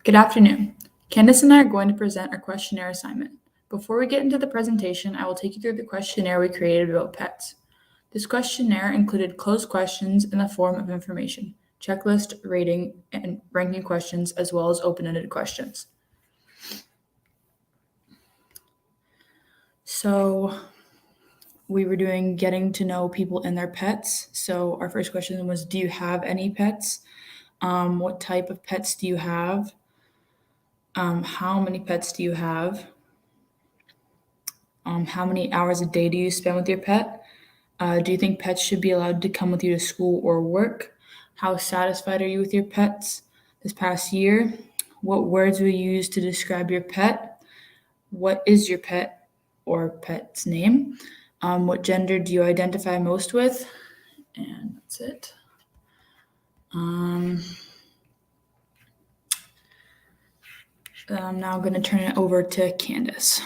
Good afternoon. Candace and I are going to present our questionnaire assignment. Before we get into the presentation, I will take you through the questionnaire we created about pets. This questionnaire included closed questions in the form of information, checklist, rating, and ranking questions, as well as open-ended questions. So we were doing getting to know people and their pets. So our first question was, do you have any pets? What type of pets do you have? How many pets do you have? How many hours a day do you spend with your pet? Do you think pets should be allowed to come with you to school or work? How satisfied are you with your pets this past year? What words will you use to describe your pet? What is your pet or pet's name? What gender do you identify most with? And that's it. I'm now going to turn it over to Candace.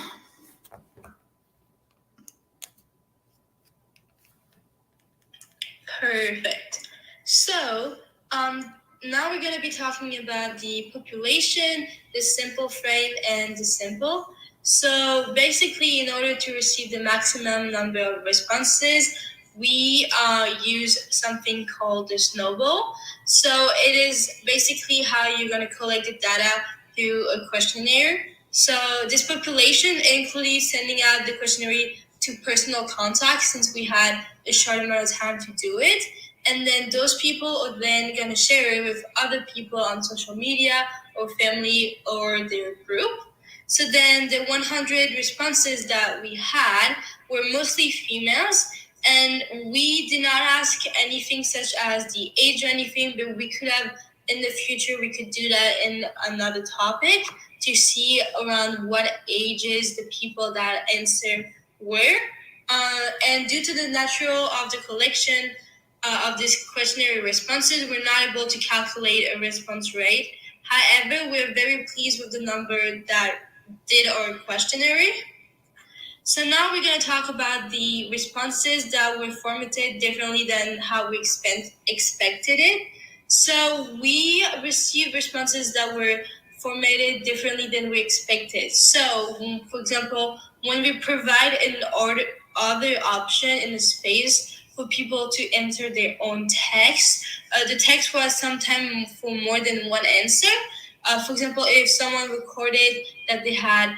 Perfect. So, now we're going to be talking about the population, the simple frame, and the simple. So, basically, in order to receive the maximum number of responses, we use something called the snowball. So, it is basically how you're going to collect the data through a questionnaire. So, this population includes sending out the questionnaire to personal contacts, since we had a short amount of time to do it. And then those people are then going to share it with other people on social media or family or their group. So then the 100 responses that we had were mostly females, and we did not ask anything such as the age or anything, but we could have, in the future, we could do that in another topic to see around what ages the people that answer were. And due to the natural of the collection of these questionnaire responses, we're not able to calculate a response rate. However, we're very pleased with the number that did our questionnaire. So now we're going to talk about the responses that were formatted differently than how we expected it. So we received responses that were formatted differently than we expected. So, for example, when we provide an other option in the space for people to enter their own text, the text was sometimes for more than one answer. For example, if someone recorded that they had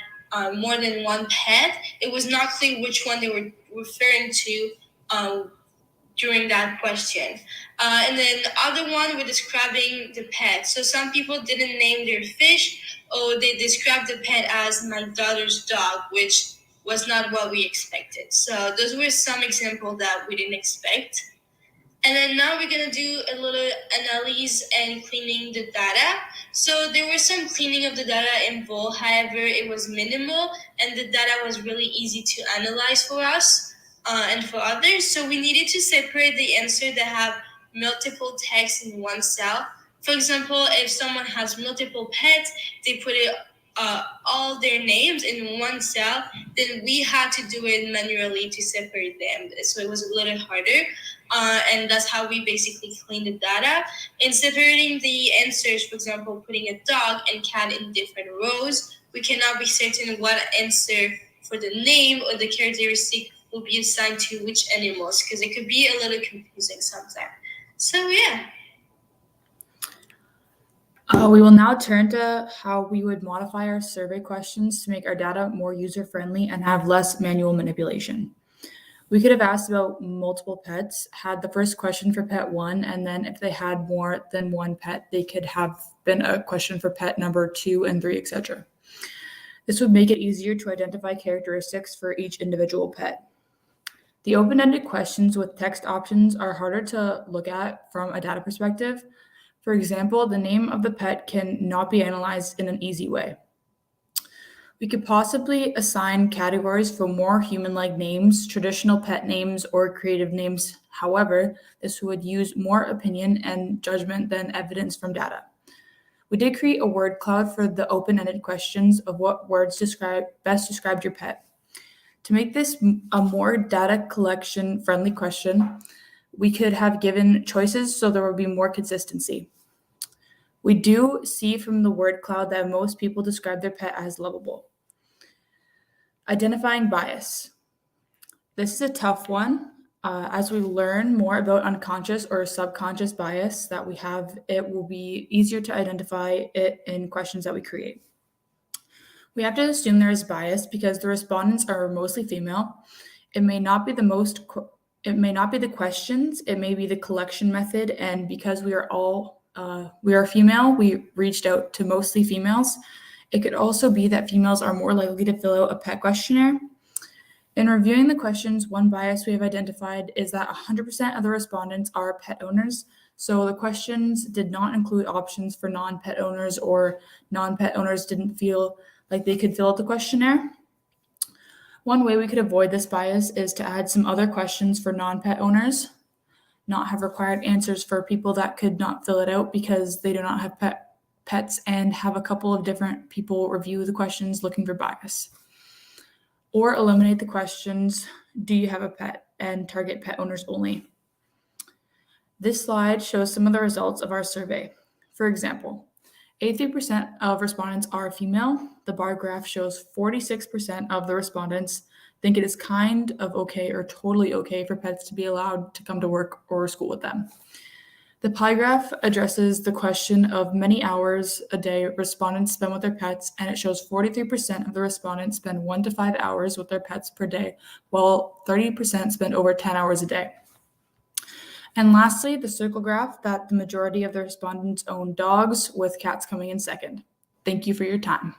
more than one pet, it was not clear which one they were referring to during that question. And then the other one were describing the pet. So some people didn't name their fish, or they described the pet as my daughter's dog, which was not what we expected. So those were some examples that we didn't expect. And then now we're going to do a little analysis and cleaning the data. So there was some cleaning of the data involved. However, it was minimal, and the data was really easy to analyze for us and for others. So we needed to separate the answer that have multiple texts in one cell. For example, if someone has multiple pets, they put it all their names in one cell, then we had to do it manually to separate them. So it was a little harder. And that's how we basically clean the data. In separating the answers, for example, putting a dog and cat in different rows, we cannot be certain what answer for the name or the characteristic will be assigned to which animals, because it could be a little confusing sometimes. So yeah. We will now turn to how we would modify our survey questions to make our data more user-friendly and have less manual manipulation. We could have asked about multiple pets, had the first question for pet 1, and then if they had more than one pet, they could have been a question for pet number 2 and 3, etc. This would make it easier to identify characteristics for each individual pet. The open-ended questions with text options are harder to look at from a data perspective. For example, the name of the pet can not be analyzed in an easy way. We could possibly assign categories for more human-like names, traditional pet names, or creative names. However, this would use more opinion and judgment than evidence from data. We did create a word cloud for the open-ended questions of what words best described your pet. To make this a more data collection friendly question, we could have given choices so there would be more consistency. We do see from the word cloud that most people describe their pet as lovable. Identifying bias. This is a tough one. As we learn more about unconscious or subconscious bias that we have, it will be easier to identify it in questions that we create. We have to assume there is bias because the respondents are mostly female. It may not be the questions, it may be the collection method, and because we are female, we reached out to mostly females. It could also be that females are more likely to fill out a pet questionnaire. In reviewing the questions, one bias we have identified is that 100% of the respondents are pet owners. So the questions did not include options for non-pet owners, or non-pet owners didn't feel like they could fill out the questionnaire. One way we could avoid this bias is to add some other questions for non-pet owners, not have required answers for people that could not fill it out because they do not have pets, and have a couple of different people review the questions looking for bias. Or eliminate the questions, do you have a pet, and target pet owners only. This slide shows some of the results of our survey. For example, 83% of respondents are female. The bar graph shows 46% of the respondents think it is kind of okay or totally okay for pets to be allowed to come to work or school with them. The pie graph addresses the question of many hours a day respondents spend with their pets, and it shows 43% of the respondents spend 1 to 5 hours with their pets per day, while 30% spend over 10 hours a day. And lastly, the circle graph that the majority of the respondents own dogs, with cats coming in second. Thank you for your time.